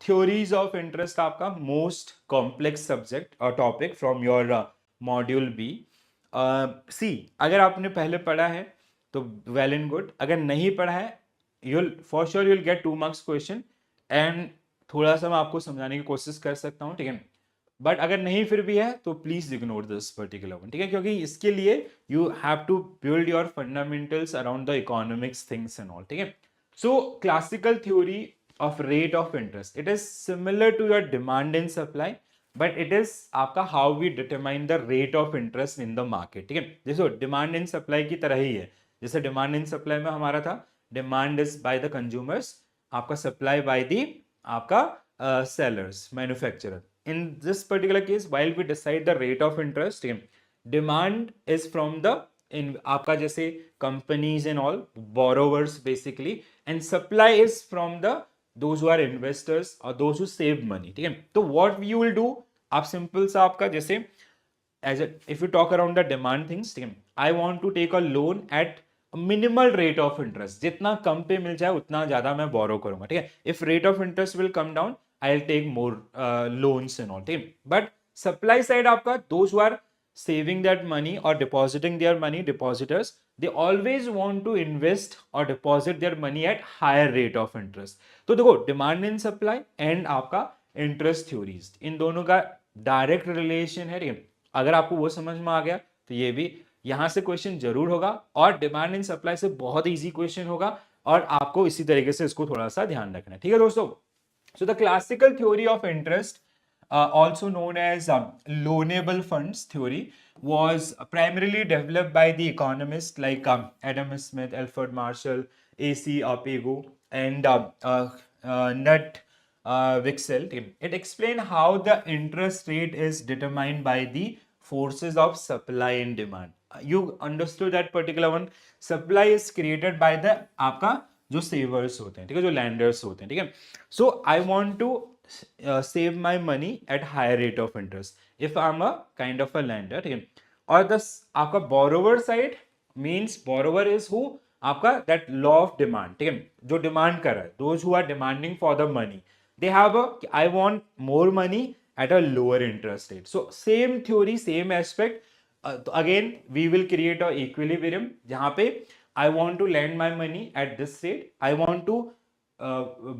Theories of interest आपका most complex subject और topic from your module B. C, अगर आपने पहले पढ़ा है तो वेल एंड गुड, अगर नहीं पढ़ा है you'll for sure you'll get 2 marks question and थोड़ा सा मैं आपको समझाने की कोशिश कर सकता हूँ, ठीक है। बट अगर नहीं फिर भी है तो please ignore this particular one, ठीक है, क्योंकि इसके लिए you have to build your fundamentals around the economics things and all, ठीक है। So classical theory of rate of interest, it is similar to your demand and supply, but it is आपका how we determine the rate of interest in the market, ठीक है। जैसे demand and supply की तरह ही है, जैसे demand and supply में हमारा था demand is by the consumers, आपका सप्लाई बाय द आपका sellers manufacturer. In this particular case while we decide the rate of interest, ठीक है, demand is from the in आपका जैसे companies and all borrowers basically, and supply is from the those who are investors or those who save money, ठीक है। तो what you will do, आप simple सा आपका जैसे as a, if you talk around the demand things, ठीक है, I want to take a loan at minimal rate of interest, जितना कम पे मिल जाए उतना ज्यादा मैं बोरो करूंगा, ठीक है। If rate of interest will come down, I'll take more loans and all, ठीक है। But supply side आपका those who are saving that money or depositing their money, depositors, they always want to invest or deposit their money at higher rate of interest. तो देखो demand and supply and आपका interest theories, इन दोनों का direct relation है, ठीक है। अगर आपको वो समझ में आ गया तो ये भी यहां से क्वेश्चन जरूर होगा, और डिमांड एंड सप्लाई से बहुत इजी क्वेश्चन होगा, और आपको इसी तरीके से इसको थोड़ा सा ध्यान रखना है, ठीक है दोस्तों। So the classical theory of interest, also known as loanable funds theory, was primarily developed by the economists like Adam Smith, Alfred Marshall, A.C. Pego, and Nut Wicksell. It explained how the interest rate is determined by the forces of supply and demand. You understood that particular one? Supply is created by the आपका जो savers होते हैं, ठीक है, जो lenders होते हैं, ठीक है। So I want to save my money at higher rate of interest if I'm a kind of a lender, ठीक है। और दस आपका borrower side means borrower is who, आपका that law of demand, ठीक है, जो डिमांड कर रहा है, those who are demanding for the money, they have a I want more money at a lower interest rate. So same theory, same aspect, तो again we will create a equilibrium जहां पे I want to lend my money at this rate, I want to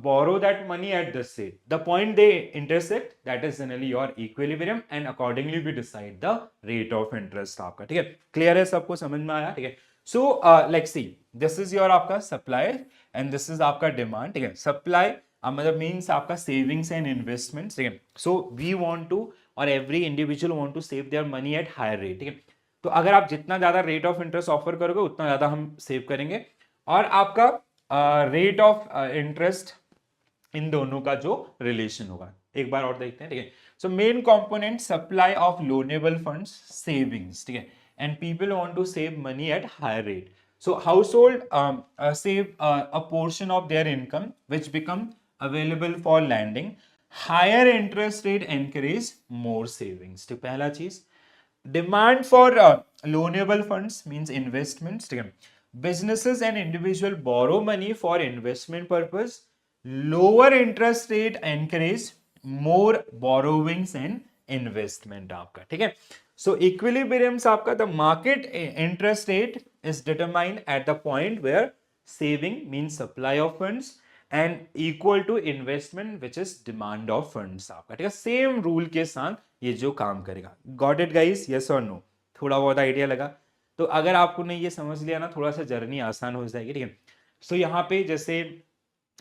borrow that money at this rate. The point they intersect, that is generally your equilibrium, and accordingly we decide the rate of interest आपका, ठीक है। Clear है, सबको समझ में आया, ठीक है। So let's see, this is your आपका सप्लाई एंड दिस इज आपका डिमांड, ठीक है। सप्लाई मतलब मीन्स आपका सेविंग्स एंड इन्वेस्टमेंट्स, ठीक है। सो वी वांट टू, और every individual want to save their money at higher rate, ठीक है। तो अगर आप जितना ज्यादा रेट ऑफ इंटरेस्ट ऑफर करोगे उतना ज्यादा हम सेव करेंगे, और आपका रेट ऑफ इंटरेस्ट इन दोनों का जो रिलेशन होगा, एक बार और देखते हैं, ठीक है। So main component supply of loanable funds, savings, ठीक है, and people want to save money at higher rate. So household save a portion of their income which become available for lending, higher interest rate encourage more savings, ठीक। पहला चीज, demand for loanable funds means investments, ठीक है। Businesses and individual borrow money for investment purpose. Lower interest rate encourage more borrowings and investment आपका, ठीक है। So equilibriums आपका, the market interest rate is determined at the point where saving means supply of funds and equal to investment which is demand of funds आपका, ठीक है। Same rule के साथ ये जो काम करेगा। Got it guys? Yes or no? थोड़ा बहुत आइडिया लगा? तो अगर आपको ने ये समझ लिया ना, थोड़ा सा जर्नी आसान हो जाएगी, ठीक है। सो यहाँ पे जैसे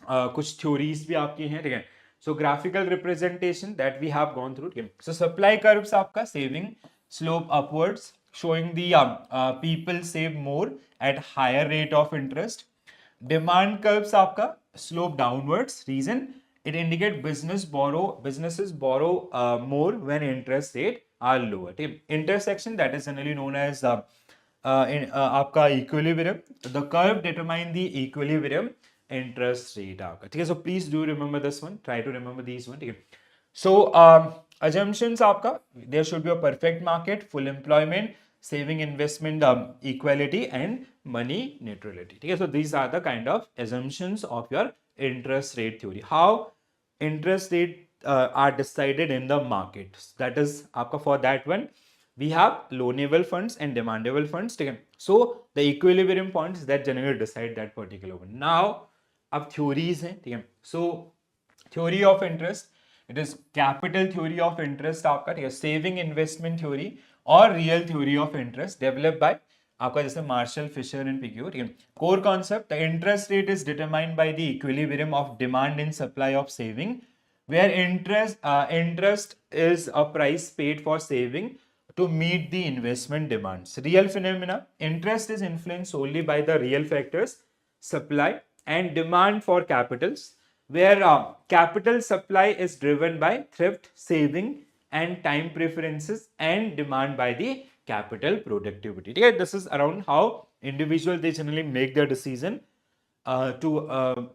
कुछ थ्योरीज भी आपकी हैं, ठीक है। So graphical representation that we have gone through, ठीक है। सो सप्लाई कर्व्स आपका saving slope upwards showing the people save more at higher rate of interest, demand curves आपका slope downwards, reason it indicate businesses borrow more when interest rate are lower, ठीक है। Intersection that is generally known as आपका equilibrium, the curve determine the equilibrium interest rate आपका, ठीक है। So please do remember this one, try to remember this one, ठीक है। So assumptions आपका, there should be a perfect market, full employment, saving investment equality and money neutrality, ठीक है। So these are the kind of assumptions of your interest rate theory. How interest rate are decided in the market. That is आपका for that one we have loanable funds and demandable funds. ठीक है, so the equilibrium points that generally decide that particular one. Now अब theories हैं, ठीक है, so theory of interest, it is capital theory of interest आपका, ठीक है, saving investment theory और real theory of interest developed by आपका जैसे मार्शल फिशर एंड पिक्यू. ठीक है, core concept, the interest rate is determined by the equilibrium of demand in supply of saving, where interest is a price paid for saving to meet the investment demands. Real phenomena, interest is influenced solely by the real factors, supply and demand for capitals, where capital supply is driven by thrift, saving and time preferences, and demand by the capital productivity. Okay, this is around how individual they generally make their decision to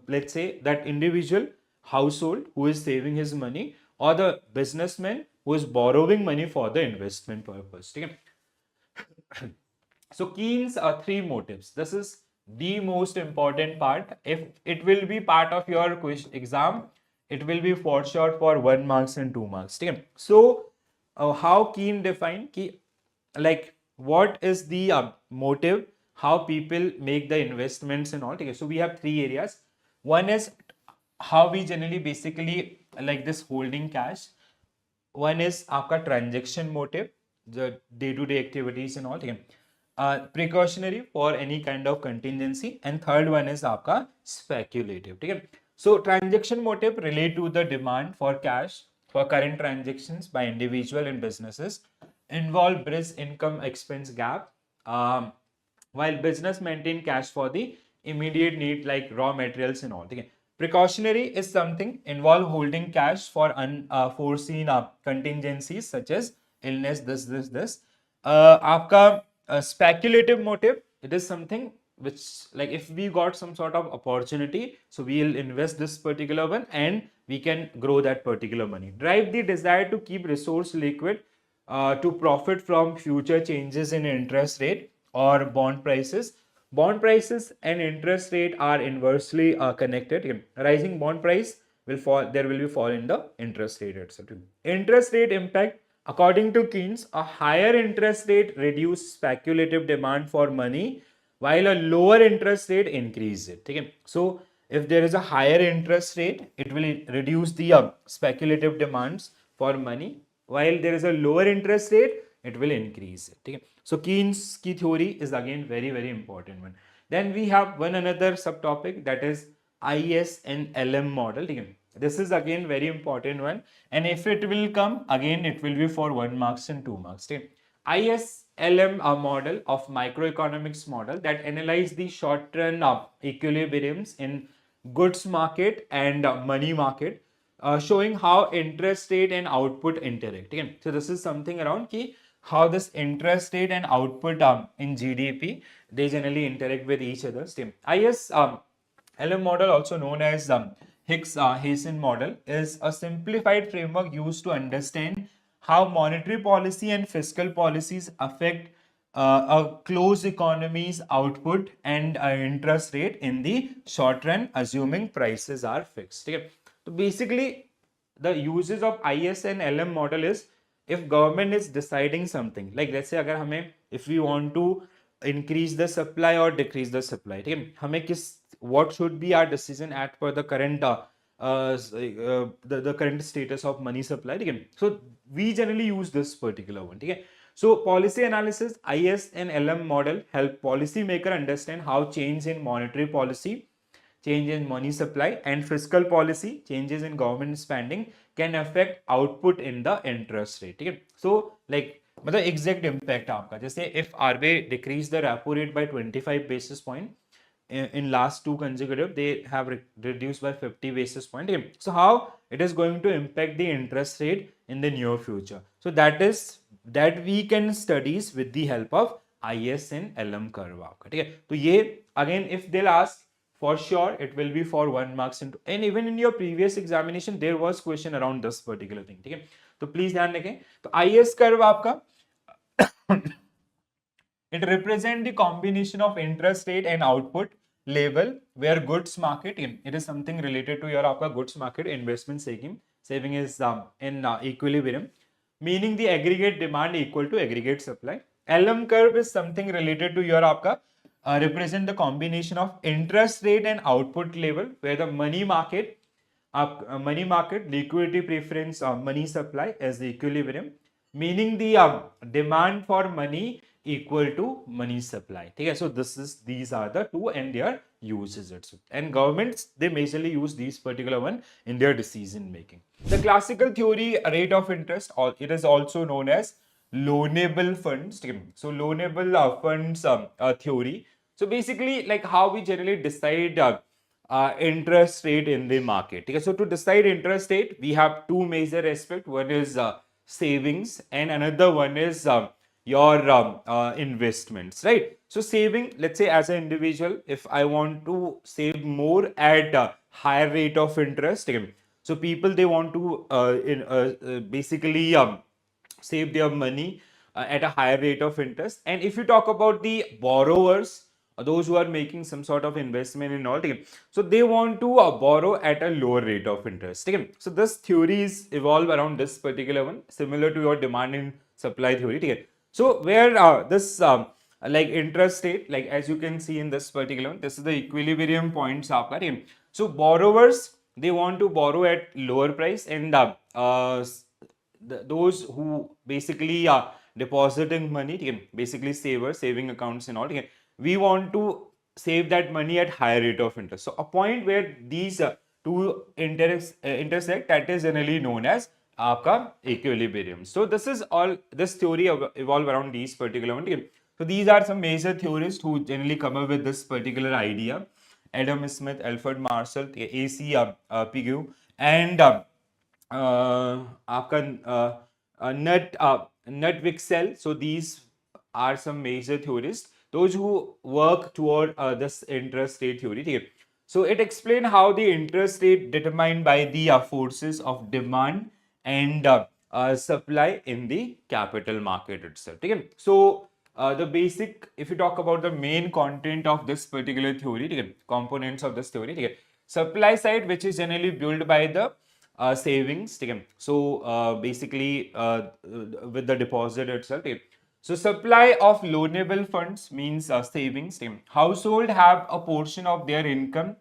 let's say that individual household who is saving his money or the businessman who is borrowing money for the investment purpose. Okay? So Keynes are three motives. This is the most important part. If it will be part of your quiz exam, it will be for sure for 1 marks and 2 marks. Okay? So how Keynes define ki, like what is the motive, how people make the investments and all. Okay? So we have three areas. One is how we generally basically like this holding cash. One is आपका transaction motive, the day-to-day activities and all. ठीक है, precautionary for any kind of contingency, and third one is आपका speculative. ठीक है, so transaction motive relate to the demand for cash for current transactions by individual and businesses, involve bridge income expense gap, while business maintain cash for the immediate need like raw materials and all. ठीक है, precautionary is something involve holding cash for unforeseen contingencies such as illness, this. आपका speculative motive, it is something which like if we got some sort of opportunity, so we will invest this particular one and we can grow that particular money. Drive the desire to keep resource liquid to profit from future changes in interest rate or bond prices. Bond prices and interest rate are inversely connected. Rising bond price will fall, there will be fall in the interest rate itself. Interest rate impact, according to Keynes, a higher interest rate reduce speculative demand for money, while a lower interest rate increase it. Okay? So if there is a higher interest rate, it will reduce the speculative demands for money, while there is a lower interest rate, it will increase it. Okay? So Keynes' key theory is again very, very important one. Then we have one another subtopic, that is IS and LM model. Okay? This is again very important one, and if it will come again, it will be for 1 marks and 2 marks. Okay? ISLM a model of microeconomics model that analyze the short-run equilibriums in goods market and money market, showing how interest rate and output interact. Okay? So this is something around ki how this interest rate and output in GDP, they generally interact with each other. ISLM model, also known as Hicks-Hazen model, is a simplified framework used to understand how monetary policy and fiscal policies affect a closed economy's output and interest rate in the short run, assuming prices are fixed. Okay? So basically, the uses of IS and LM model is if government is deciding something, like let's say अगर हमें if we want to increase the supply or decrease the supply, ठीक है, हमें किस what should be our decision at per the current the current status of money supply. Okay? So we generally use this particular one. Okay? So policy analysis, IS and LM model help policymaker understand how change in monetary policy, change in money supply and fiscal policy, changes in government spending can affect output in the interest rate. Okay? So like मतलब exact impact आपका, जैसे if RBI decrease the repo rate by 25 basis point, in last two consecutive they have reduced by 50 basis point. Okay? So how it is going to impact the interest rate in the near future? So that is that we can studies with the help of IS and LM curve. Okay? So ये again if they'll ask, for sure it will be for 1 marks and even in your previous examination there was question around this particular thing. ठीक है, तो please ध्यान रखें. तो IS curve आपका it represent the combination of interest rate and output level where goods market, it is something related to your आपका goods market investment saving is in equilibrium, meaning the aggregate demand equal to aggregate supply. LM curve is something related to your आपका represent the combination of interest rate and output level where the money market money market liquidity preference money supply as the equilibrium, meaning the demand for money equal to money supply. Okay, so these are the two and their uses itself. And governments, they majorly use these particular one in their decision making. The classical theory rate of interest, or it is also known as loanable funds. So loanable funds theory. So basically, like how we generally decide interest rate in the market. Okay, so to decide interest rate, we have two major aspects. One is savings, and another one is your investments, right? So saving, let's say as an individual, if I want to save more at a higher rate of interest, okay, so people, they want to basically save their money at a higher rate of interest. And if you talk about the borrowers, those who are making some sort of investment in all, okay, so they want to borrow at a lower rate of interest. Okay. So this theory is evolved around this particular one, similar to your demand and supply theory. Okay. So where this like interest rate, like as you can see in this particular one, this is the equilibrium points aapka, okay. So borrowers, they want to borrow at lower price, and those who basically are depositing money, basically savers, saving accounts and all, we want to save that money at higher rate of interest. So a point where these two intersect, that is generally known as आपका equilibrium. So this is all, this theory evolve around these particular one. So these are some major theorists who generally come up with this particular idea: Adam Smith, Alfred Marshall, AC Pigou, and आपका Nut Wixell. So these are some major theorists, those who work toward this interest rate theory. So it explains how the interest rate determined by the forces of demand and supply in the capital market itself. So the basic, if you talk about the main content of this particular theory, components of this theory, supply side, which is generally built by the savings. So basically with the deposit itself. So supply of loanable funds means savings. Household have a portion of their income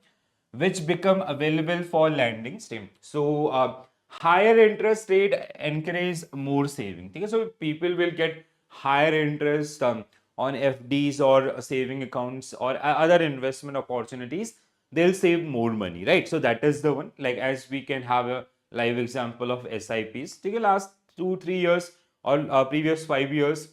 which become available for lending. So higher interest rate encourage more saving. So people will get higher interest on FDs or saving accounts or other investment opportunities. They'll save more money, right? So that is the one. Like as we can have a live example of SIPs. Take the last 2-3 years or previous 5 years.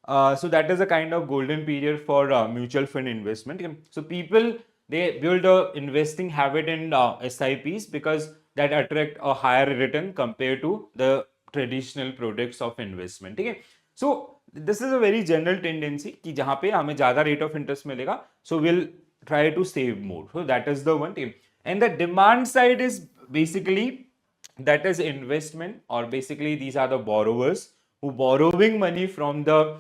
So that is a kind of golden period for mutual fund investment. So people, they build a investing habit in SIPs because that attract a higher return compared to the traditional products of investment. Okay? So this is a very general tendency कि जहाँ पे हमें ज़्यादा rate of interest मिलेगा, so we'll try to save more. So that is the one thing. And the demand side is basically, that is investment, or basically these are the borrowers who borrowing money from the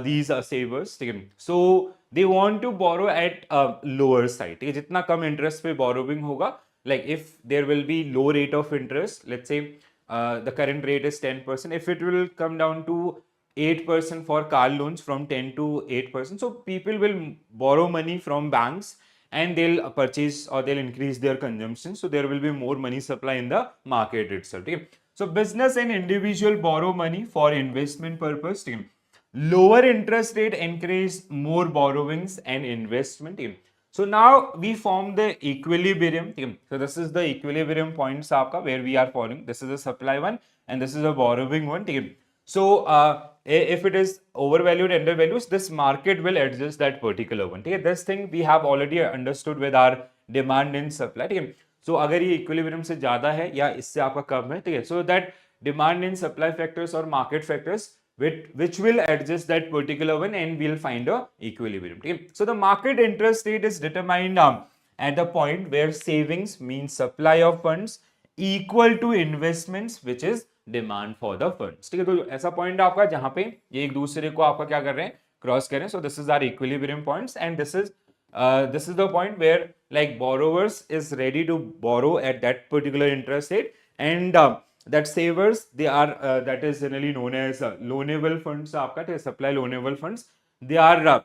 these savers. So they want to borrow at a lower side. जितना कम interest पे borrowing होगा, like if there will be low rate of interest, let's say the current rate is 10%, if it will come down to 8% for car loans, from 10 to 8%, so people will borrow money from banks and they'll purchase or they'll increase their consumption, so there will be more money supply in the market itself. So business and individual borrow money for investment purpose. Lower interest rate encourage more borrowings and investment. So now we form the equilibrium. So this is the equilibrium points aapka, where we are following. This is the supply one and this is the borrowing one. So if it is overvalued, undervalued, this market will adjust that particular one. This thing we have already understood with our demand and supply. So अगर ये equilibrium से ज़्यादा है या इससे आपका कम है, so that demand and supply factors or market factors which will adjust that particular one, and we'll find a equilibrium. So the market interest rate is determined at the point where savings means supply of funds equal to investments, which is demand for the funds. ठीक है, तो ऐसा point आपका जहां पे ये एक दूसरे को आपका क्या कर रहे हैं, क्रॉस कर रहे हैं. So this is our equilibrium points and this is this is the point where like borrowers is ready to borrow at that particular interest rate, and that savers, they are that is generally known as loanable funds. आपका supply loanable funds, they are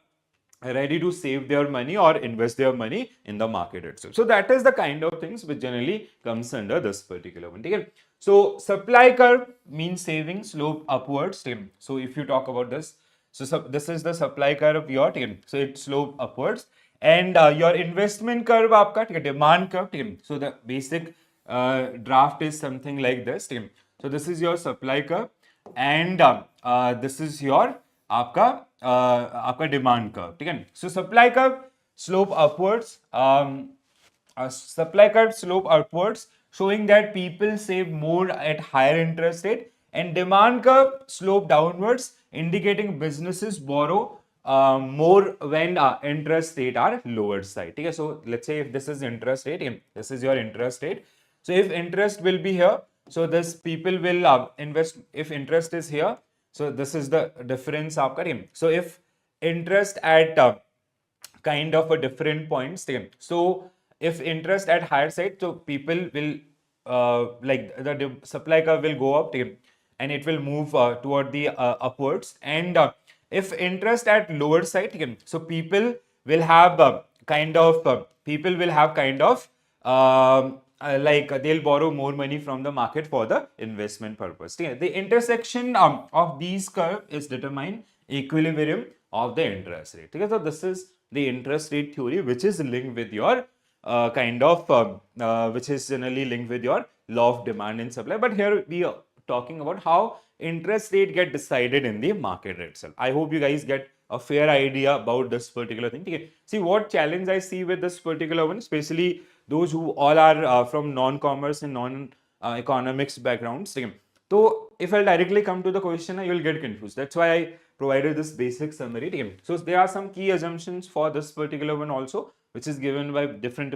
ready to save their money or invest their money in the market itself. So that is the kind of things which generally comes under this particular one. Okay? So supply curve means saving slope upwards. Okay? So if you talk about this, so this is the supply curve your team. So it slope upwards, and your investment curve आपका demand curve team. So the basic draft is something like this team. So this is your supply curve, and this is your आपका आपका demand curve. ठीक है. So supply curve slope upwards, supply curve slope upwards, showing that people save more at higher interest rate, and demand curve slope downwards, indicating businesses borrow more when interest rate are lower side. Okay, so let's say if this is interest rate, this is your interest rate. So if interest will be here, so this people will invest. If interest is here, so this is the difference आपका. So if interest at kind of a different points, so if interest at higher side, so people will like the supply curve will go up, and it will move toward the upwards, and if interest at lower side, so people will have kind of like they'll borrow more money from the market for the investment purpose. The intersection of these curve is determine equilibrium of the interest rate. So this is the interest rate theory, which is linked with your which is generally linked with your law of demand and supply. But here we are talking about how interest rate get decided in the market itself. I hope you guys get a fair idea about this particular thing. Okay. See what challenge I see with this particular one, especially those who all are from non-commerce and non-economics backgrounds. Okay. So if I directly come to the question, you will get confused. That's why I provided this basic summary. Okay. So there are some key assumptions for this particular one also, which is given by different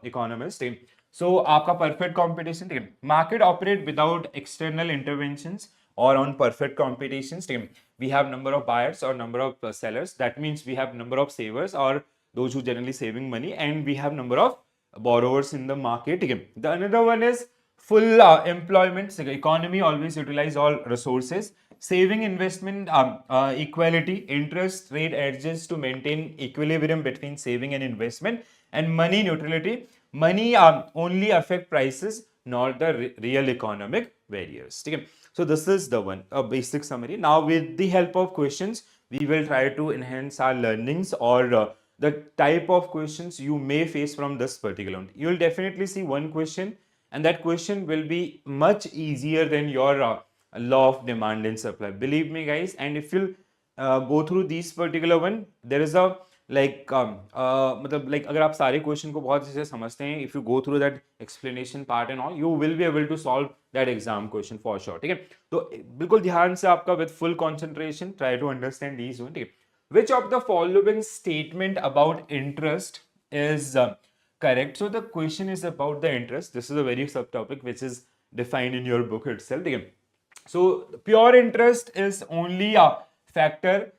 economists. Okay. So आपका perfect competition, okay. Market operate without external interventions or on perfect competitions. Okay. We have number of buyers or number of sellers. That means we have number of savers or those who generally saving money, and we have number of borrowers in the market. Okay. The another one is full employment. So economy always utilize all resources. Saving investment equality, interest rate adjusts to maintain equilibrium between saving and investment, and money neutrality. Money only affect prices, not the real economic variables. Okay. So this is the one, a basic summary. Now with the help of questions, we will try to enhance our learnings or the type of questions you may face from this particular one. You will definitely see one question, and that question will be much easier than your law of demand and supply. Believe me guys, and if you go through these particular one, there is a मतलब like अगर आप सारे question को बहुत अच्छे से समझते हैं, if you go through that explanation part and all, you will be able to solve that exam question for sure. ठीक है. तो बिल्कुल ध्यान से आपका with full concentration try to understand these one. ठीक है. Which of the following statement about interest is correct? So the question is about the interest. This is a very subtopic which is defined in your book itself. ठीक है. So pure interest is only a factor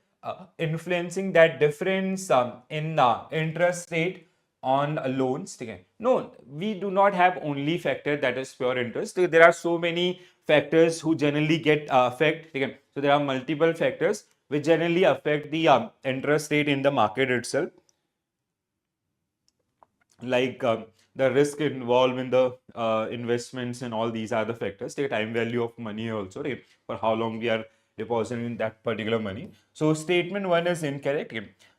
influencing that difference in interest rate on loans. Okay. No, we do not have only factor that is pure interest. There are so many factors who generally get affect. Okay. So there are multiple factors which generally affect the interest rate in the market itself, like the risk involved in the investments, and all these are the factors. Take time value of money also, right? For how long we are depositing that particular money. So statement one is incorrect.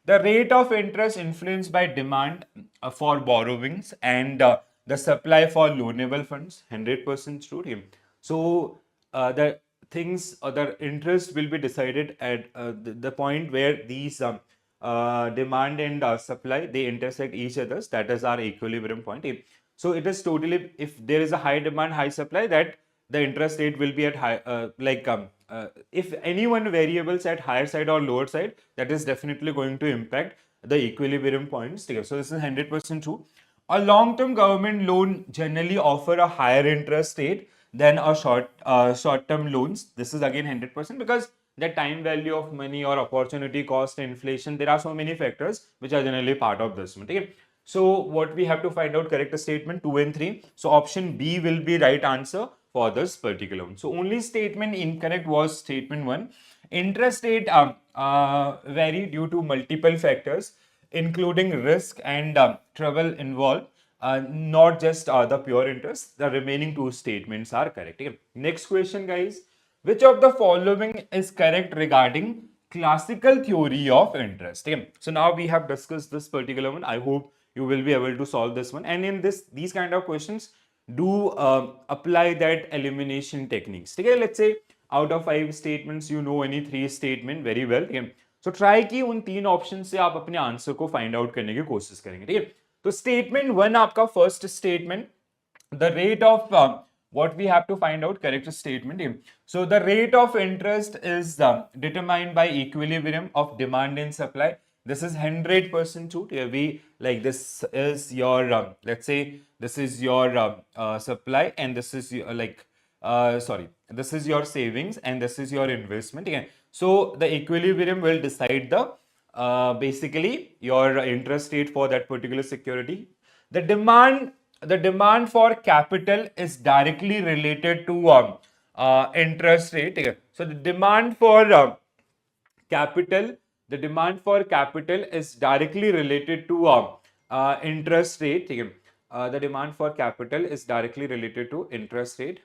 The rate of interest influenced by demand for borrowings and the supply for loanable funds, 100% true. So the things or the interest will be decided at the point where these demand and supply, they intersect each others. That is our equilibrium point. So it is totally, if there is a high demand, high supply, that the interest rate will be at high, if any one variables at higher side or lower side, that is definitely going to impact the equilibrium points. So this is 100% true. A long-term government loan generally offer a higher interest rate than a short-term loans. This is again 100% because the time value of money or opportunity cost, inflation. There are so many factors which are generally part of this one. Okay? So what we have to find out correct statement 2 and 3. So option B will be right answer for this particular one. So only statement incorrect was statement 1. Interest rate vary due to multiple factors, including risk and trouble involved, not just the pure interest. The remaining two statements are correct. Okay? Next question, guys. Which of the following is correct regarding classical theory of interest? Okay? So now we have discussed this particular one. I hope you will be able to solve this one. And in these kind of questions, do apply that elimination techniques. Okay? Let's say out of 5 statements, you know any 3 statement very well. Okay? So try कि उन 3 option से आप अपने answer को find out करने की कोशिश करेंगे. ठीक है. तो स्टेटमेंट 1 आपका first statement, the rate of what we have to find out correct statement. So the rate of interest is determined by equilibrium of demand and supply. This is 100% true. We like this is your let's say this is your supply, and this is your, this is your savings, and this is your investment. Okay? So the equilibrium will decide the basically your interest rate for that particular security. The demand for capital is directly related to interest rate. Okay? So the demand for capital is directly related to interest rate. Okay? The demand for capital is directly related to interest rate.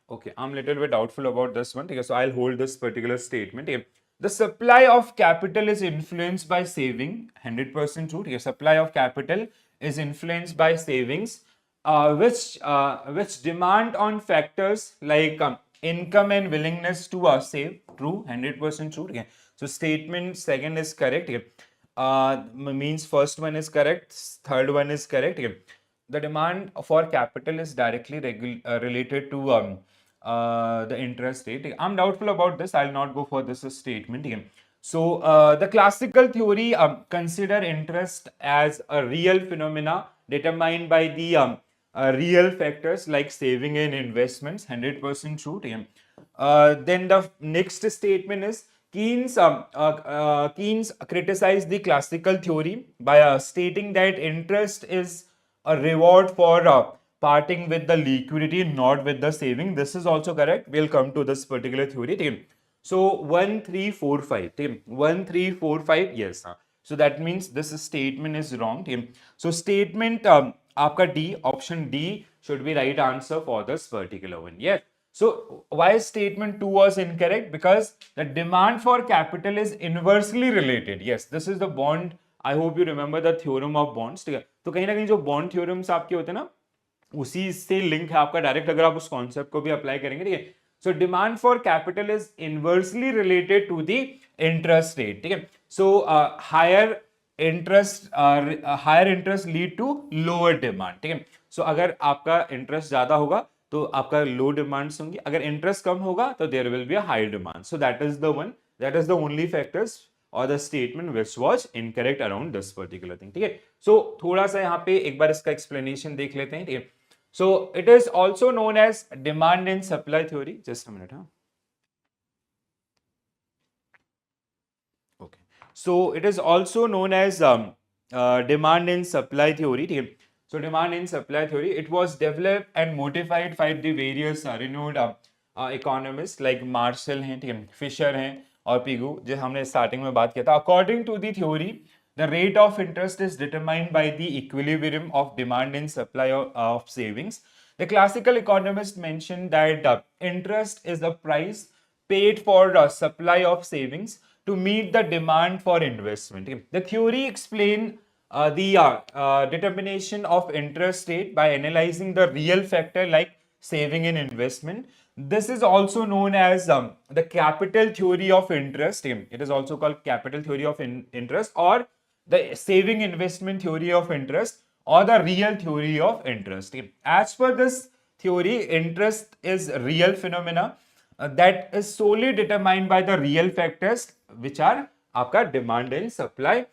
Okay, I'm a little bit doubtful about this one. Okay? So I'll hold this particular statement. Okay? The supply of capital is influenced by saving, 100% true. Okay? Supply of capital is influenced by savings, which demand on factors like income and willingness to save, true, 100% true. Okay? So statement second is correct. Okay? Means first one is correct, third one is correct. Okay? The demand for capital is directly related to the interest rate. I'm doubtful about this. I'll not go for this statement. Okay? So the classical theory consider interest as a real phenomena determined by the real factors like saving and investments, 100% true. Okay? Then the next statement is Keynes criticized the classical theory by stating that interest is a reward for parting with the liquidity, not with the saving. This is also correct. We'll come to this particular theory. So 1, 3, 4, 5. 1, 3, 4, 5. Yes. So that means this statement is wrong. So statement आपका D, option D should be right answer for this particular one. Yes. So why statement 2 was incorrect? Because the demand for capital is inversely related. Yes, this is the bond. I hope you remember the theorem of bonds. ठीक है. तो कहीं ना कहीं जो bond theorems आपके होते हैं ना, उसी से लिंक है आपका डायरेक्ट, अगर आप उस कॉन्सेप्ट को भी अप्लाई करेंगे. ठीक है. So demand for capital is inversely related to the interest rate. ठीक है. So higher interest lead to lower demand. ठीक है. So अगर आपका interest ज्यादा होगा तो आपका लो डिमांड्स होंगी, अगर इंटरेस्ट कम होगा तो there will be a high demand. So that is the only factors और the statement which was incorrect around this particular thing. ठीक है. सो थोड़ा सा यहाँ पे एक बार इसका एक्सप्लेनेशन देख लेते हैं. ठीक है. So it is also known as demand and supply theory. Just a minute. हाँ, okay. So it is also known as demand and supply theory. ठीक है. So demand and supply theory, it was developed and modified by the various renowned economists like Marshall हैं, ठीक है, Fisher हैं और Pigou, जो हमने स्टार्टिंग में बात किया था. According to the theory, the rate of interest is determined by the equilibrium of demand and supply of savings. The classical economists mentioned that interest is a price paid for supply of savings to meet the demand for investment. The theory explained the determination of interest rate by analyzing the real factor like saving and investment. This is also known as the capital theory of interest. It is also called capital theory of interest, or the saving investment theory of interest, or the real theory of interest. As per this theory, interest is real phenomena that is solely determined by the real factors which are आपका demand and supply.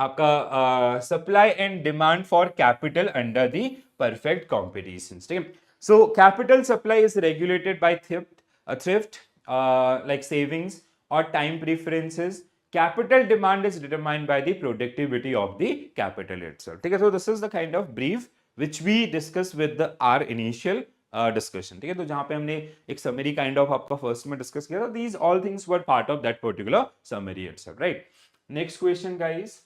आपका supply and demand for capital under the perfect competition. ठीक है. So capital supply is regulated by thrift like savings or time preferences, capital demand is determined by the productivity of the capital itself. ठीक है, so this is the kind of brief which we discussed with the our initial discussion. ठीक है, तो जहां पे हमने एक summary kind of आपका first में discuss किया था, these all things were part of that particular summary itself, right? Next question, guys.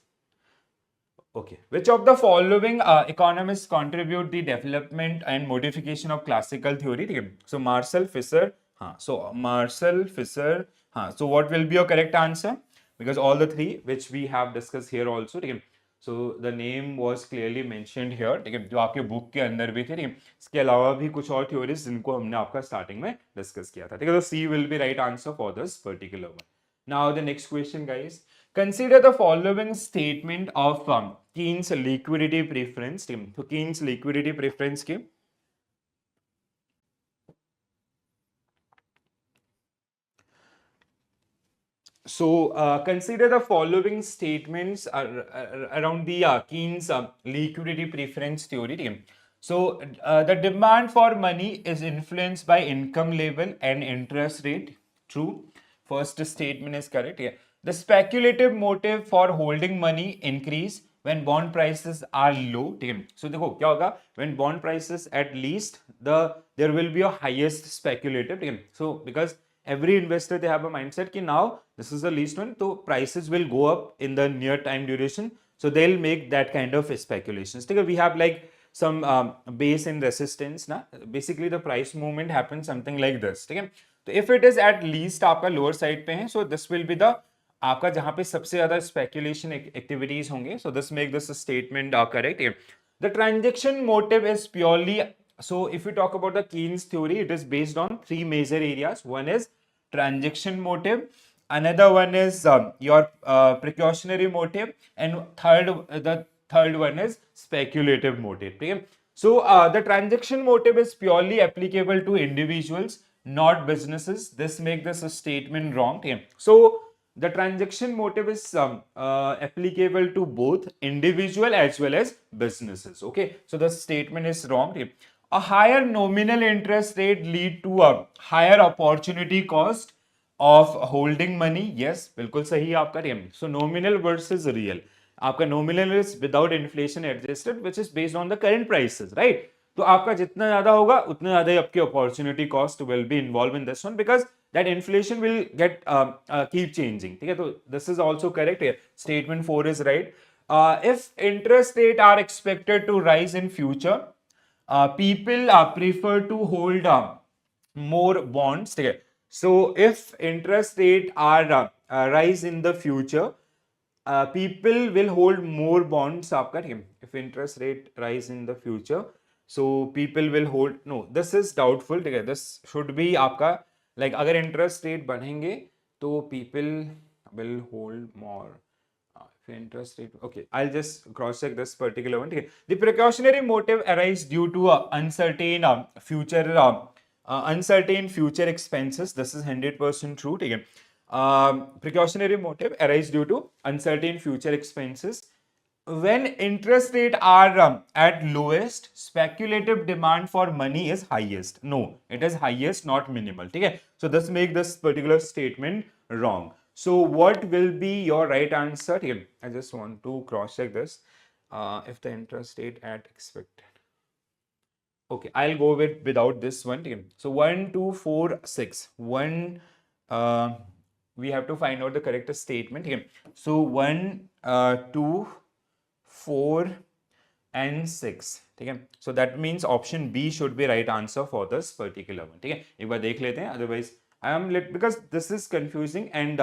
Okay, which of the following economists contribute the development and modification of classical theory? ठीक है, so Marcel Fisher, हाँ, so Marcel Fisher, हाँ, so what will be your correct answer? Because all the three which we have discussed here also, ठीक है, so the name was clearly mentioned here, ठीक है, जो आपके बुक के अंदर भी थे, ठीक है, इसके अलावा भी कुछ और थ्योरीज जिनको हमने आपका स्टार्टिंग में डिस्कस किया था, ठीक है, तो C will be right answer for this particular one. Now the next question, guys. Consider the following statement of Keynes liquidity preference. So Keynes liquidity preference के so consider the following statements around the Keynes liquidity preference theory. So the demand for money is influenced by income level and interest rate. True. First statement is correct. Yeah. The speculative motive for holding money increase when bond prices are low. So देखो क्या होगा, when bond prices at least there will be a highest speculative. So because every investor they have a mindset कि now this is the least one, so prices will go up in the near time duration, so they'll make that kind of speculations. We have like some base and resistance ना, basically the price movement happens something like this. ठीक है, तो if it is at least आपका lower side पे है, so this will be the आपका जहां पे सबसे ज्यादा speculation activities होंगे, so this make this statement correct. The transaction motive is purely, so if we talk about the Keynes theory, it is based on three major areas. One is transaction motive, another one is your precautionary motive, and the third one is speculative motive. Okay? So the transaction motive is purely applicable to individuals, not businesses. This make this a statement wrong. Okay? So the transaction motive is applicable to both individual as well as businesses. Okay, so the statement is wrong. Okay? A higher nominal interest rate lead to a higher opportunity cost of holding money. Yes, बिल्कुल सही है आपका. So nominal versus real. आपका nominal is without inflation adjusted, which is based on the current prices, right? तो आपका जितना ज्यादा होगा उतना ज्यादा ही आपकी opportunity cost will be involved in this one, because that inflation will get keep changing. ठीक है, तो this is also correct here. Statement 4 is right. If interest rate are expected to rise in future, people prefer to hold more bonds. ठीक है, so if interest rate are rise in the future, people will hold more bonds. आपका ठीक है, if interest rate rise in the future, so people will hold, no, this is doubtful. ठीक है, this should be आपका like अगर interest rate बढ़ेंगे तो people will hold more. If interest rate, okay, I'll just cross check this particular one. ठीक है, the precautionary motive arise due to uncertain future expenses. This is 100% true. ठीक है, precautionary motive arise due to uncertain future expenses. When interest rate are at lowest, speculative demand for money is highest. No, it is highest, not minimal. Okay? So this make this particular statement wrong. So what will be your right answer? Okay, I just want to cross check this. If the interest rate at expected. Okay, I'll go without this one. Okay? So 1, 2, 4, 6. 1, we have to find out the correct statement. Okay? So 1, 2, 4 and 6. ठीक है, so that means option B should be right answer for this particular one. ठीक है, एक बार देख लेते हैं, otherwise I am because this is confusing. And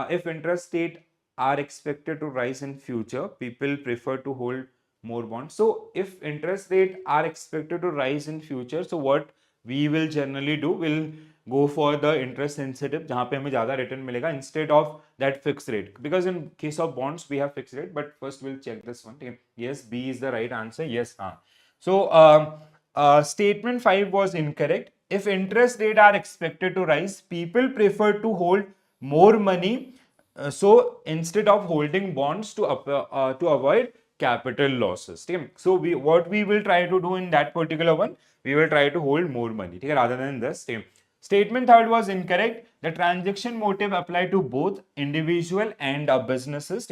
if interest rate are expected to rise in future, people prefer to hold more bonds. So if interest rate are expected to rise in future, so what we will generally do, will go for the interest sensitive, जहाँ पे हमें ज़्यादा return मिलेगा instead of that fixed rate. Because in case of bonds we have fixed rate, but first we'll check this one. Yes, B is the right answer. Yes, so statement 5 was incorrect. If interest rate are expected to rise, people prefer to hold more money. So instead of holding bonds to avoid capital losses. So what we will try to do in that particular one, we will try to hold more money rather than this. Statement third was incorrect. The transaction motive apply to both individual and businesses.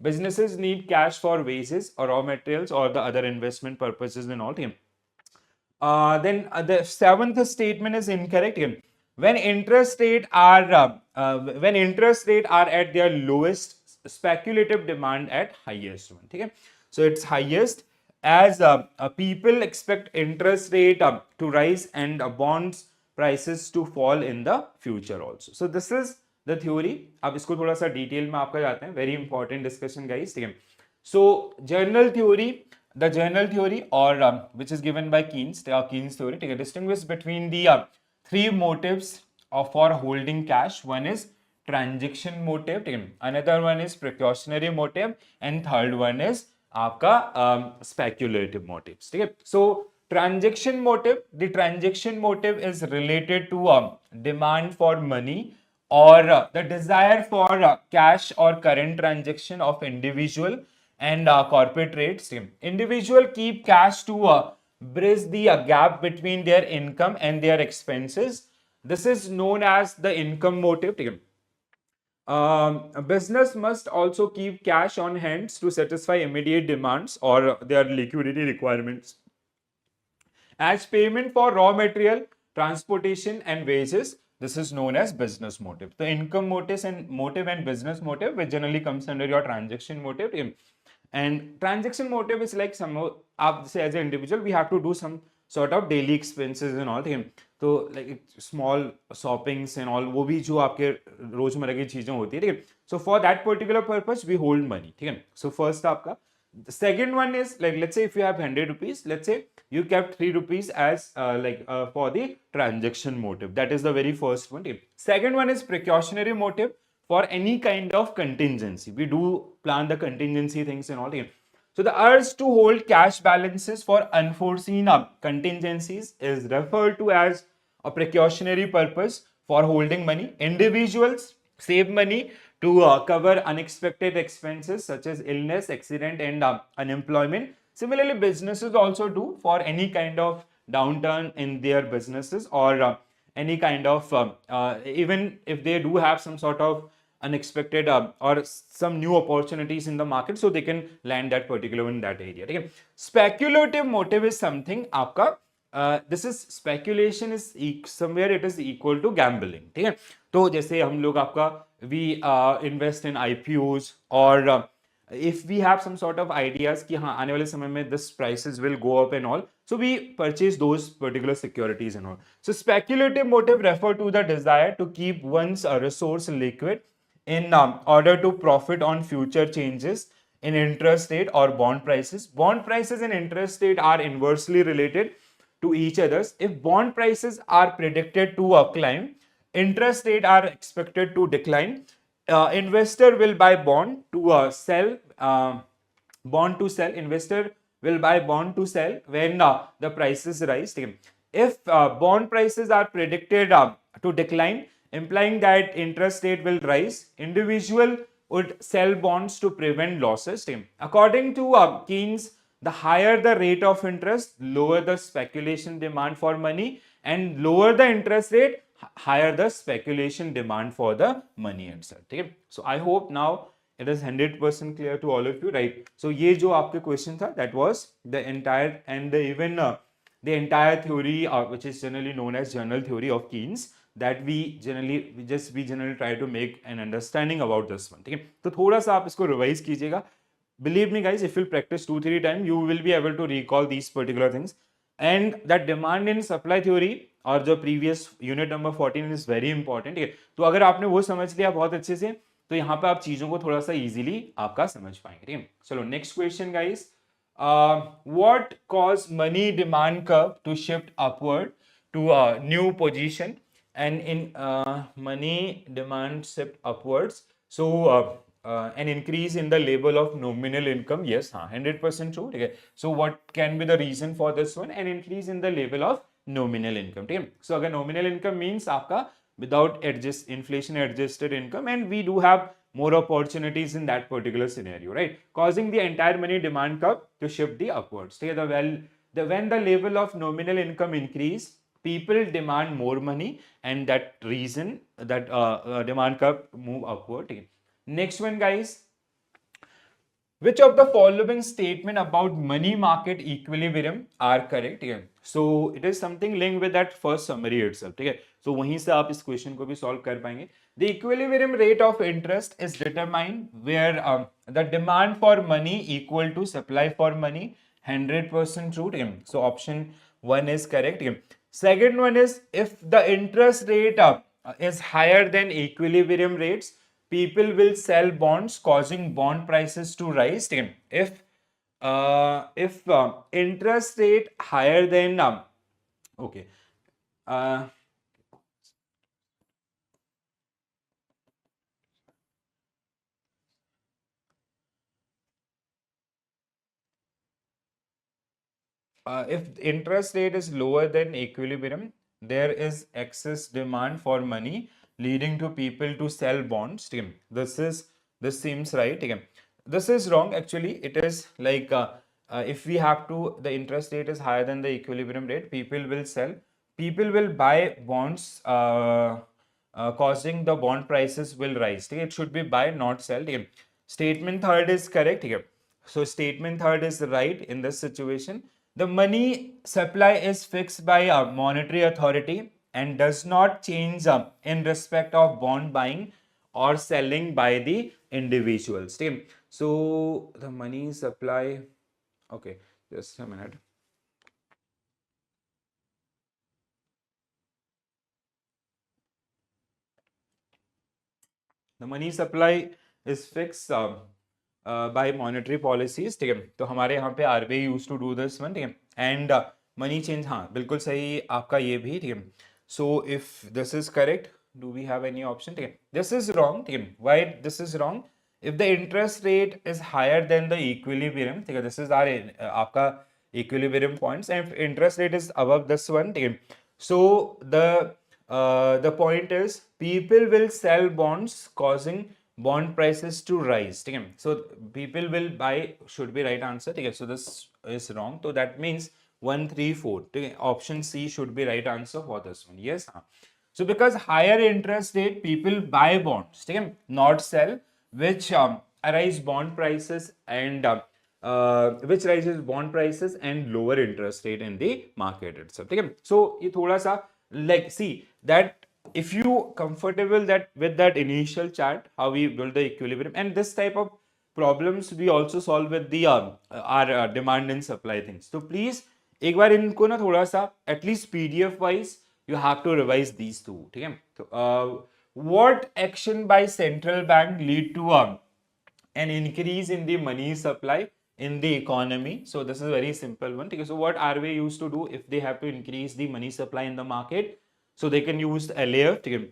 Businesses need cash for wages or raw materials or the other investment purposes and all. Then the seventh statement is incorrect. When interest rate are at their lowest, speculative demand at highest one. Okay? So it's highest as people expect interest rate to rise and bonds prices to fall in the future also. So this is the theory. अब इसको थोड़ा सा detail में आपका जाते हैं. Very important discussion guys. ठीक है. So general theory, the general theory or which is given by Keynes theory, take a distinguish between the three motives for holding cash. One is transaction motive, another one is precautionary motive, and third one is आपका speculative motives. ठीक है. So transaction motive, the transaction motive is related to demand for money or the desire for cash or current transaction of individual and corporate rates. Individual keep cash to bridge the gap between their income and their expenses. This is known as the income motive. A business must also keep cash on hands to satisfy immediate demands or their liquidity requirements. As payment for raw material, transportation and wages, this is known as business motive. The income motive and business motive, which generally comes under your transaction motive. And transaction motive is like somehow, say as an individual, we have to do some sort of daily expenses and all. तो like small shoppings and all, वो भी जो आपके रोजमर्रा की चीजें होती है. ठीक है. So for that particular purpose, we hold money. ठीक है. So first आपका. The second one is like, let's say if you have 100 rupees, let's say you kept 3 rupees as for the transaction motive. That is the very first one. Second one is precautionary motive for any kind of contingency. We do plan the contingency things and all. So the urge to hold cash balances for unforeseen contingencies is referred to as a precautionary purpose for holding money. Individuals save money to cover unexpected expenses such as illness, accident, and unemployment. Similarly, businesses also do for any kind of downturn in their businesses or any kind of, even if they do have some sort of unexpected or some new opportunities in the market, so they can land that particular in that area. Okay? Speculative motive is something आपका this is speculation is somewhere it is equal to gambling. ठीक है. तो जैसे हम लोग आपका we invest in IPOs or if we have some sort of ideas कि हाँ आने वाले समय में this prices will go up and all, so we purchase those particular securities and all. So speculative motive refer to the desire to keep one's resource liquid in order to profit on future changes in interest rate or bond prices. Bond prices and interest rate are inversely related to each others. If bond prices are predicted to climb, interest rate are expected to decline. Investor will buy bond to sell. Bond to sell. Investor will buy bond to sell when the prices rise. If bond prices are predicted to decline, implying that interest rate will rise, individual would sell bonds to prevent losses. According to Keynes, the higher the rate of interest, lower the speculation demand for money, and lower the interest rate, higher the speculation demand for the money itself. Okay? So I hope now it is 100% clear to all of you, right? So ये जो आपके question था, that was the entire and the even the entire theory which is generally known as general theory of Keynes, that we generally try to make an understanding about this one. ठीक है. तो थोड़ा सा आप इसको revise कीजिएगा. Believe me guys, if you'll practice 2-3 times, you will be able to recall these particular things. And that demand and supply theory और जो previous unit number 14 is very important. ठीक है. तो अगर आपने वो समझ लिया बहुत अच्छे से, तो यहाँ पे आप चीजों को थोड़ा सा easily आपका समझ पाएंगे. ठीक है. चलो next question guys. What caused money demand curve to shift upward to a new position? And in money demand shift upwards, so an increase in the level of nominal income. Yes, 100% true. Okay. So what can be the reason for this one? An increase in the level of nominal income. Okay. So again, nominal income means आपका without inflation adjusted income, and we do have more opportunities in that particular scenario, right? Causing the entire money demand curve to shift the upwards. Okay. When the level of nominal income increase, people demand more money, and that reason that demand curve move upward. ठीक है. Next one, guys. Which of the following statement about money market equilibrium are correct? ठीक है. So it is something linked with that first summary itself. ठीक है. So वहीं से आप इस क्वेश्चन को भी सॉल्व कर पाएंगे. The equilibrium rate of interest is determined where the demand for money equal to supply for money. 100% true. ठीक है. So option 1 is correct. ठीक है. Second one is if the interest rate is higher than equilibrium rates, people will sell bonds, causing bond prices to rise. If interest rate higher than okay, uh, if interest rate is lower than equilibrium, there is excess demand for money, leading to people to sell bonds. This seems right. This is wrong actually. It is like if we have to, the interest rate is higher than the equilibrium rate, people will sell. People will buy bonds, causing the bond prices will rise. It should be buy, not sell. Statement third is correct. So statement third is right in this situation. The money supply is fixed by a monetary authority and does not change in respect of bond buying or selling by the individuals. So the money supply, okay, just a minute. The money supply is fixed by monetary policies. ठीक है. तो हमारे यहाँ पे RBI used to do this one. ठीक है. And money change, हाँ बिल्कुल सही आपका ये भी. ठीक है. So if this is correct, do we have any option? ठीक है. This is wrong. ठीक है. Why this is wrong? If the interest rate is higher than the equilibrium, ठीक है, this is our आपका equilibrium points, and if interest rate is above this one, ठीक है, so the point is people will sell bonds, causing bond prices to rise. ठीक है. So people will buy should be right answer. ठीक है. So this is wrong. So that means 1, 3, 4. ठीक है. Option C should be right answer for this one. Yes. So because higher interest rate, people buy bonds. ठीक है. Not sell, which arise bond prices and which rises bond prices and lower interest rate in the market itself. ठीक है. So ये थोड़ा सा like see that if you comfortable that with that initial chart how we build the equilibrium, and this type of problems we also solve with the our demand and supply things. So please एक बार इनको ना थोड़ा सा at least PDF wise you have to revise these two. ठीक है. So what action by central bank lead to an increase in the money supply in the economy? So this is a very simple one. Okay, so what RBI used to do if they have to increase the money supply in the market? So they can use LAF. Okay,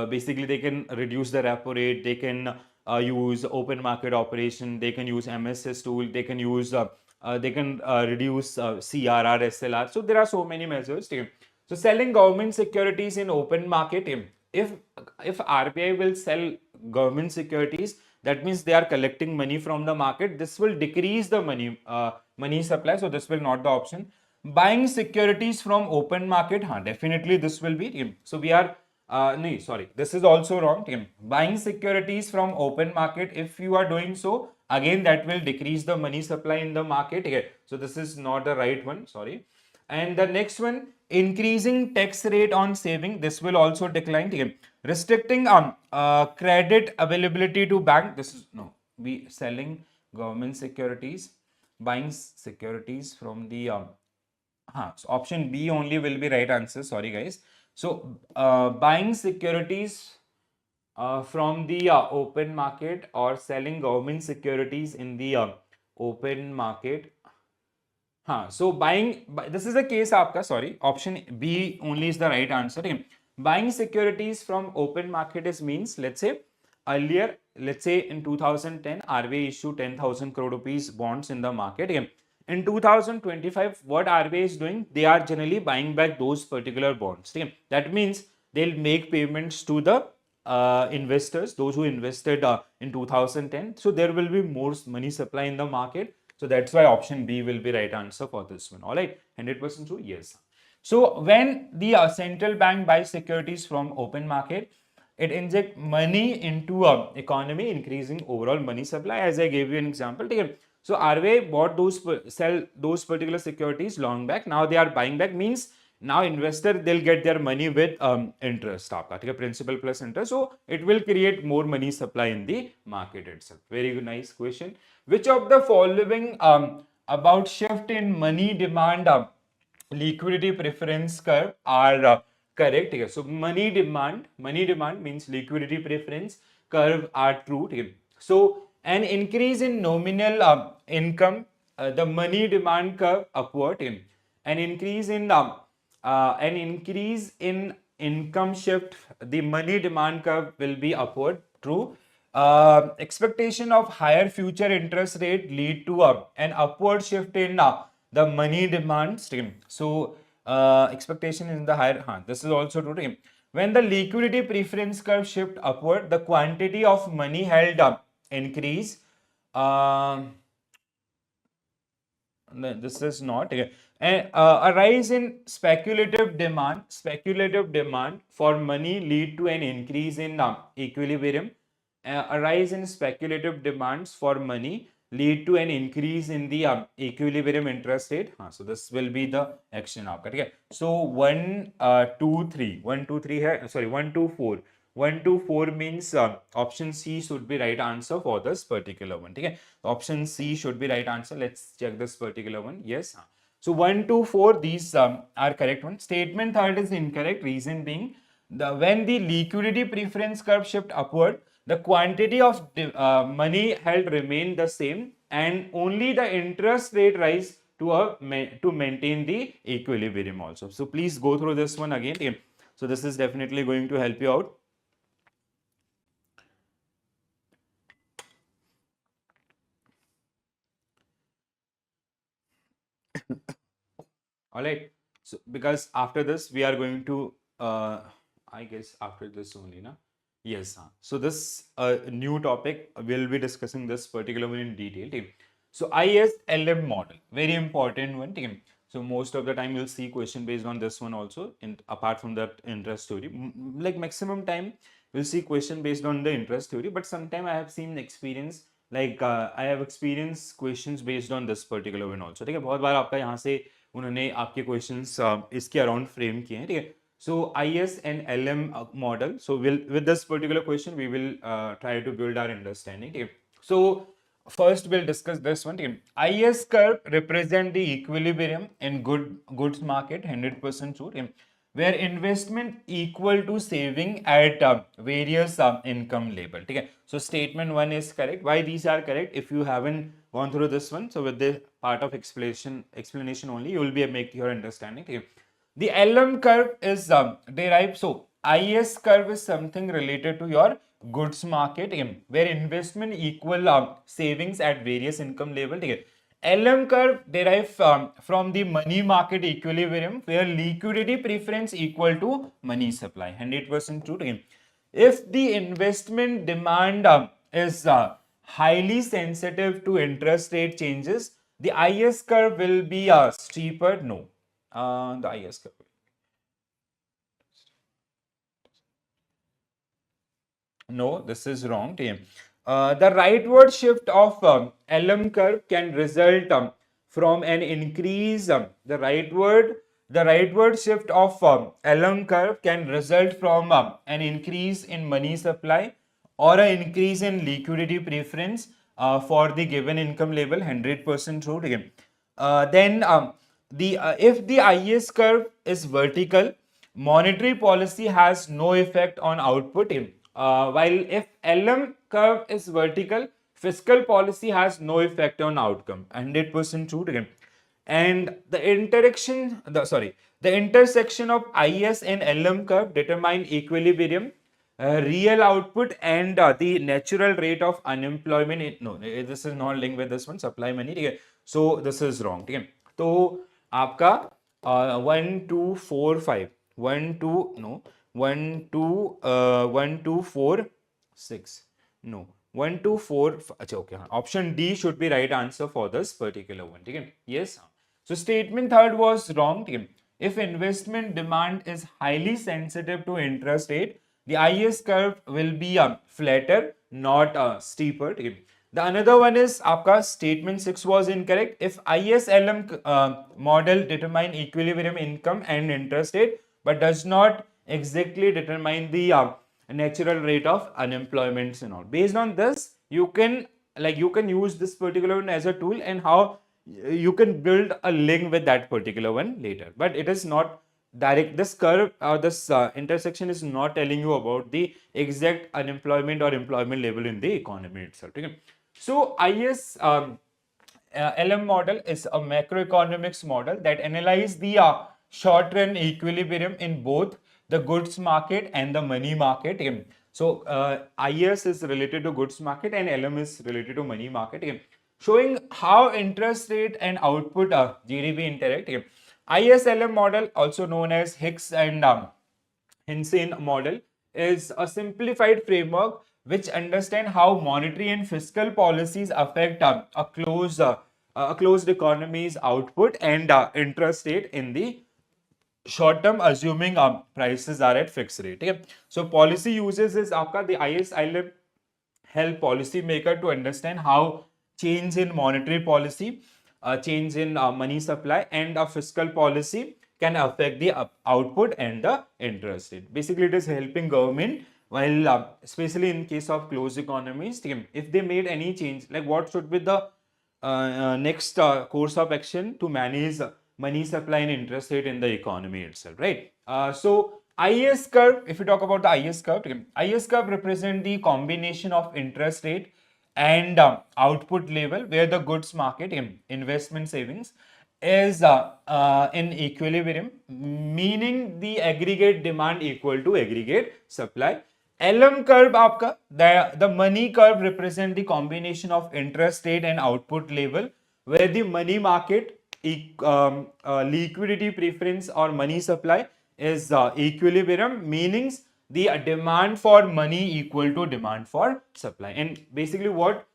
basically they can reduce the repo rate. They can use open market operation. They can use MSS tool. They can use reduce CRR, SLR. So there are so many measures. Okay. So selling government securities in open market. If RBI will sell government securities, that means they are collecting money from the market. This will decrease the money supply. So this will not the option. Buying securities from open market, definitely this will be. So we are no, sorry, this is also wrong. Buying securities from open market, if you are doing so, again that will decrease the money supply in the market. So this is not the right one. Sorry. And the next one, increasing tax rate on saving, this will also decline. Restricting credit availability to bank, this is no. We selling government securities, buying securities from the so option B only will be right answer. Sorry guys. So buying securities from the open market or selling government securities in the open market. So buying, this is the case aapka, sorry, option B only is the right answer. Buying securities from open market is means, let's say earlier, let's say in 2010 RBI issued 10,000 crore rupees bonds in the market. In 2025 what RBI is doing, they are generally buying back those particular bonds. That means they'll make payments to the investors, those who invested in 2010. So there will be more money supply in the market. So that's why option B will be right answer for this one. All right, 100% true. Yes. So when the central bank buys securities from open market, it inject money into economy, increasing overall money supply. As I gave you an example, so RBI bought sell those particular securities long back. Now they are buying back, means now investor they'll get their money with interest, आपका principal plus interest. So it will create more money supply in the market itself. Very nice question. Which of the following about shift in money demand liquidity preference curve are correct? So money demand means liquidity preference curve are true. So an increase in nominal income, the money demand curve upward. An increase in income shift, the money demand curve will be upward, true. Expectation of higher future interest rate lead to an upward shift in the money demand stream. So expectation in the higher, this is also true. When the liquidity preference curve shift upward, the quantity of money held increase. This is not. A rise in speculative demand for money lead to an increase in equilibrium. A rise in speculative demands for money lead to an increase in the equilibrium interest rate. So this will be the action आपका, ठीक है. So 1 2 3 1 2 3 है, sorry 1 2 4 1 2 4 means option C should be right answer for this particular one. Okay, option C should be right answer. Let's check this particular one. Yes. So 1 2 4 these are correct one. Statement third is incorrect. Reason being, when the liquidity preference curve shift upward, the quantity of money held remain the same, and only the interest rate rise to maintain the equilibrium also. So please go through this one again. Okay. So this is definitely going to help you out. All right. So because after this we are going to I guess after this only, na? Yes. So this new topic, we'll be discussing this particular one in detail. So ISLM model, very important one. So most of the time you'll see question based on this one also. Apart from that interest theory, like maximum time we'll see question based on the interest theory. But sometime I have seen experience, like I have experienced questions based on this particular one also. ठीक है, बहुत बार आपका यहाँ से उन्होंने आपके questions इसके around frame किए हैं, ठीक है. So ISLM model. So with this particular question we will try to build our understanding. Okay. So first we'll discuss this one. Okay. IS curve represent the equilibrium in goods market, 100% true. Okay, where investment equal to saving at various income level. Okay. So statement 1 is correct. Why these are correct? If you haven't gone through this one, so with the part of explanation only, you will be make your understanding. Okay. The LM curve is derived. So IS curve is something related to your goods market, where investment equal savings at various income level. LM curve derived from the money market equilibrium, where liquidity preference equal to money supply, 100% true. If the investment demand is highly sensitive to interest rate changes, the IS curve will be steeper. No, the IS curve. No, this is wrong. The rightward shift of LM curve can result from an increase. The rightward shift of LM curve can result from an increase in money supply or an increase in liquidity preference for the given income level, 100% true. Then if the IS curve is vertical, monetary policy has no effect on output. While if LM curve is vertical, fiscal policy has no effect on outcome, 100% true. And the intersection of IS and LM curve determine equilibrium, real output, and the natural rate of unemployment. No, this is not linked with this one, supply money. So this is wrong. तो आपका 1 2 4 5 1 2 no 1 2 1 2 4 6 no 1 2 4 अच्छा okay, option D should be right answer for this particular one. Yes. So statement third was wrong. if investment demand is highly sensitive to interest rate, the IS curve will be flatter, not steeper. The another one is आपका statement 6 was incorrect. If ISLM model determine equilibrium income and interest rate, but does not exactly determine the natural rate of unemployment and all. Based on this, you can use this particular one as a tool, and how you can build a link with that particular one later. But it is not direct. This curve or this intersection is not telling you about the exact unemployment or employment level in the economy itself. Okay? So IS LM model is a macroeconomics model that analyzes the short-run equilibrium in both the goods market and the money market. So IS is related to goods market and LM is related to money market, showing how interest rate and output GDP interact. ISLM model, also known as Hicks and Hinson model, is a simplified framework which understand how monetary and fiscal policies affect a closed economy's output and interest rate in the short term, assuming prices are at fixed rate. Okay? So policy uses is आपका the ISLM help policy maker to understand how change in monetary policy, change in money supply, and a fiscal policy can affect the output and the interest rate. Basically, it is helping government while, especially in case of closed economies, if they made any change, like what should be the next course of action to manage money supply and interest rate in the economy itself, right? So IS curve, if you talk about the IS curve, IS curve represent the combination of interest rate and output level where the goods market, investment savings, is in equilibrium, meaning the aggregate demand equal to aggregate supply. LM curve आपका, the money curve represent the combination of interest rate and output level where the money market liquidity preference or money supply is equilibrium, meaning the demand for money equal to demand for supply. And basically what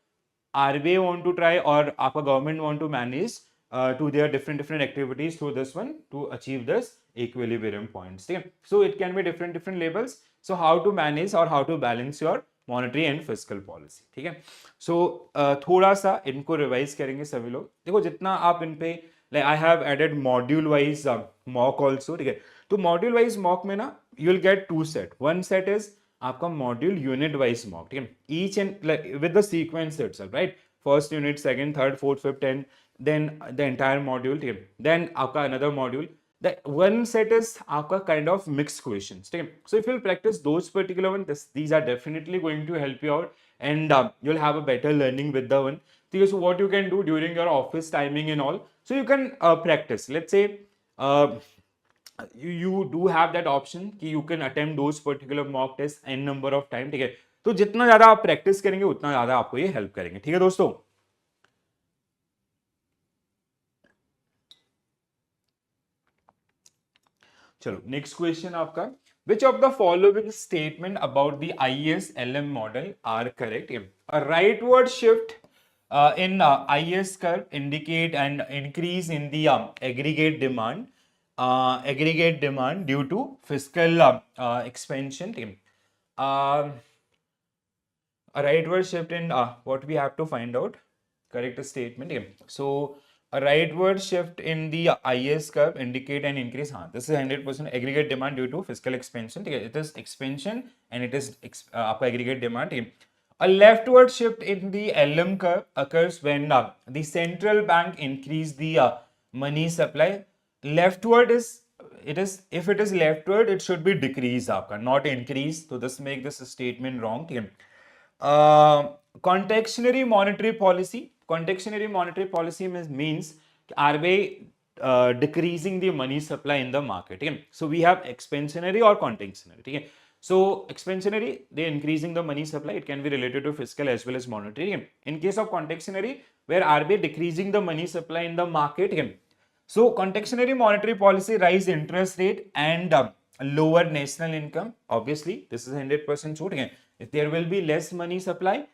RBI want to try or our government want to manage to their different activities through this one to achieve this equilibrium points. Okay? So it can be different labels. So how to manage or how to balance your monetary and fiscal policy. ठीक है. सो थोड़ा सा इनको revise करेंगे सभी लोग. देखो जितना आप इन पे, like I have added module wise mock also. ठीक है. तो मॉड्यूल वाइज मॉक में ना you will get two set. One set is आपका मॉड्यूल यूनिट वाइज मॉक. ठीक है. Each and with the sequence itself, right. First unit, second, third, fourth, fifth, and then the entire module. ठीक है. Then आपका another module. The one set is आपका kind of mixed questions. ठीक है. So if you'll practice those particular one, these are definitely going to help you out, and you'll have a better learning with the one. So what you can do during your office timing and all, so you can practice. Let's say you do have that option कि you can attempt those particular mock tests n number of time. ठीक है. तो जितना ज्यादा आप practice करेंगे उतना ज्यादा आपको ये हेल्प करेंगे. ठीक है दोस्तों. चलो नेक्स्ट क्वेश्चन आपका. Which of the following statement about the IS-LM model are correct? A rightward shift in IS curve indicate an increase in the aggregate demand due to fiscal expansion. A rightward shift in what we have to find out correct statement. So a rightward shift in the IS curve indicate an increase. This is 100% aggregate demand due to fiscal expansion. It is expansion and it is aggregate demand. A leftward shift in the LM curve occurs when the central bank increase the money supply. Leftward is if it is leftward, it should be decrease, not increase. So this make this statement wrong. Contextual monetary policy. Contextual monetary policy means RBI decreasing the money supply in the market. So we have expansionary or contextual. So expansionary, they increasing the money supply. It can be related to fiscal as well as monetary. In case of contextual, where RBI decreasing the money supply in the market. So contextual monetary policy rise interest rate and lower national income. Obviously, this is 100% true. If there will be less money supply,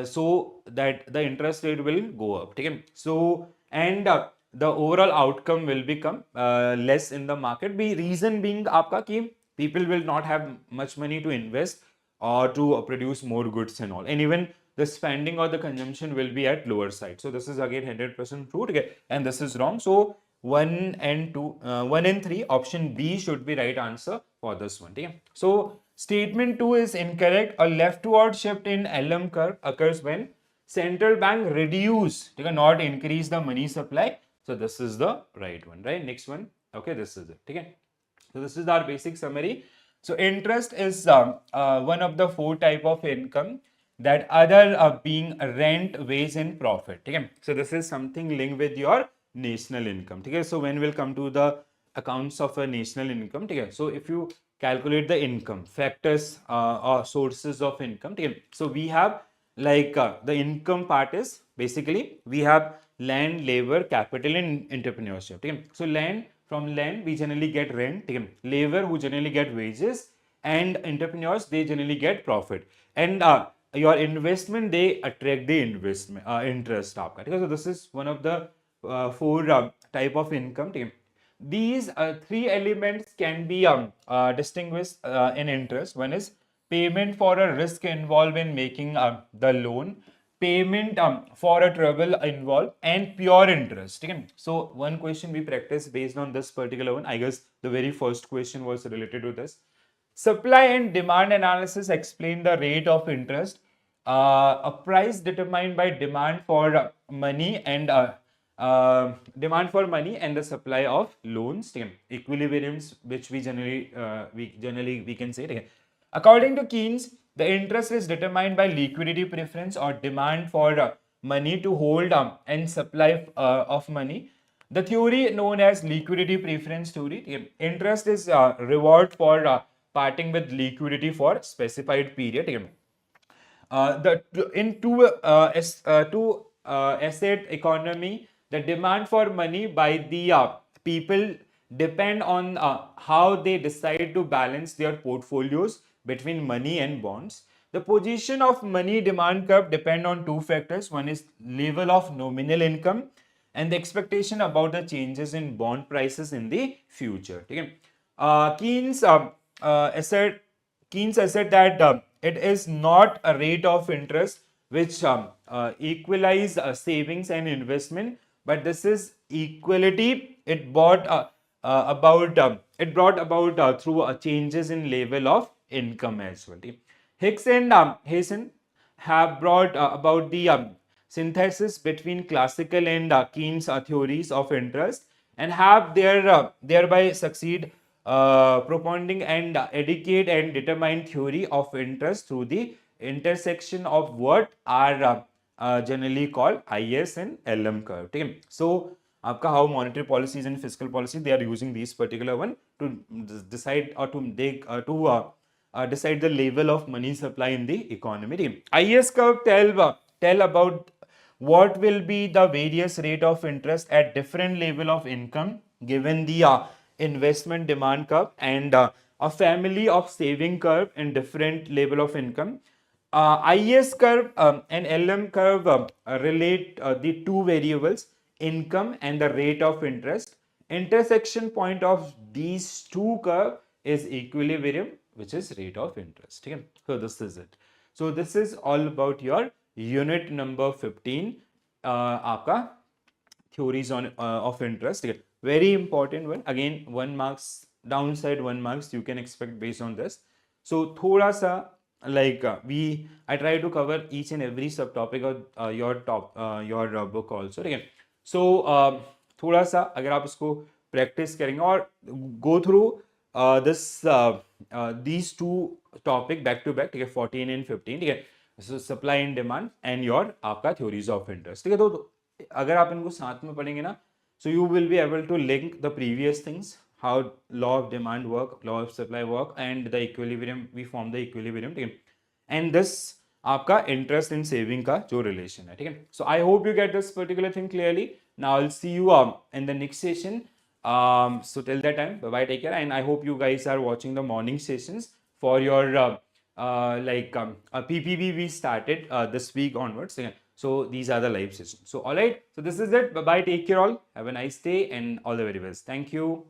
so that the interest rate will go up. So and the overall outcome will become less in the market. Be reason being आपका कि people will not have much money to invest or to produce more goods and all, and even the spending or the consumption will be at lower side. So this is again 100% true, okay? And this is wrong. So 1 and 2, 1 and 3, option B should be right answer for this one. Okay? So statement 2 is incorrect. A leftward shift in LM curve occurs when central bank reduce, okay, not increase the money supply. So this is the right one, right? Next one. Okay, this is it. Okay. So this is our basic summary. So interest is one of the 4 type of income that other being rent, wage and profit. Okay. So this is something linked with your national income. Okay. So when we'll come to the accounts of a national income. Okay. So if you calculate the income factors or sources of income. Okay. So we have like the income part is basically we have land, labor, capital and entrepreneurship. Okay. So from land we generally get rent, okay. Labor who generally get wages, and entrepreneurs they generally get profit, and your investment they attract the investment interest आपका, ठीक है. So this is one of the 4 type of income, ठीक है. These 3 elements can be distinguished in interest. One is payment for a risk involved in making the loan, payment for a trouble involved, and pure interest. Okay? So one question we practice based on this particular one. I guess the very first question was related to this. Supply and demand analysis explain the rate of interest. A price determined by demand for money and the supply of loans, equilibriums, which we generally can say. Okay? According to Keynes, the interest is determined by liquidity preference or demand for money to hold and supply of money. The theory known as liquidity preference theory. Interest is reward for parting with liquidity for specified period. Two asset economy, the demand for money by the people depend on how they decide to balance their portfolios between money and bonds. The position of money demand curve depend on 2 factors. One is level of nominal income and the expectation about the changes in bond prices in the future. Okay? Keynes asserted that it is not a rate of interest which equalize savings and investment, but this is equality. It brought about through changes in level of income as well. Hicks and Hazen have brought about the synthesis between classical and Keynes theories of interest, and have thereby succeed propounding and educate and determine theory of interest through the intersection of what are generally called IS and LM curve. Okay? So आपका how monetary policies and fiscal policy they are using these particular one to decide or to decide the level of money supply in the economy. IS curve tell about what will be the various rate of interest at different level of income given the investment demand curve, and a family of saving curve in different level of income. IS curve and LM curve relate the 2 variables, income and the rate of interest. Intersection point of these 2 curve is equilibrium, which is rate of interest. Okay? So this is it. So this is all about your unit number 15. आपका theories on of interest. Okay. Very important one. Again, 1 marks downside, 1 marks you can expect based on this. So thoda sa like I try to cover each and every subtopic of your book also. Okay. So थोड़ा सा अगर आप इसको practice करेंगे और go through these 2 topic back to back, ठीक है, 14 and 15, ठीक है. So supply and demand and your आपका theories of interest, ठीक है. तो अगर आप इनको साथ में पढ़ेंगे ना, so you will be able to link the previous things, how law of demand work, law of supply work, and the equilibrium, we form the equilibrium, ठीक है. And this आपका interest and saving का जो relation है, ठीक है. So I hope you get this particular thing clearly. Now I'll see you in the next session. So till that time, bye bye, take care, and I hope you guys are watching the morning sessions for your PPB we started this week onwards. Okay. So these are the live sessions. So all right, so this is it. Bye bye, take care all, have a nice day and all the very best. Thank you.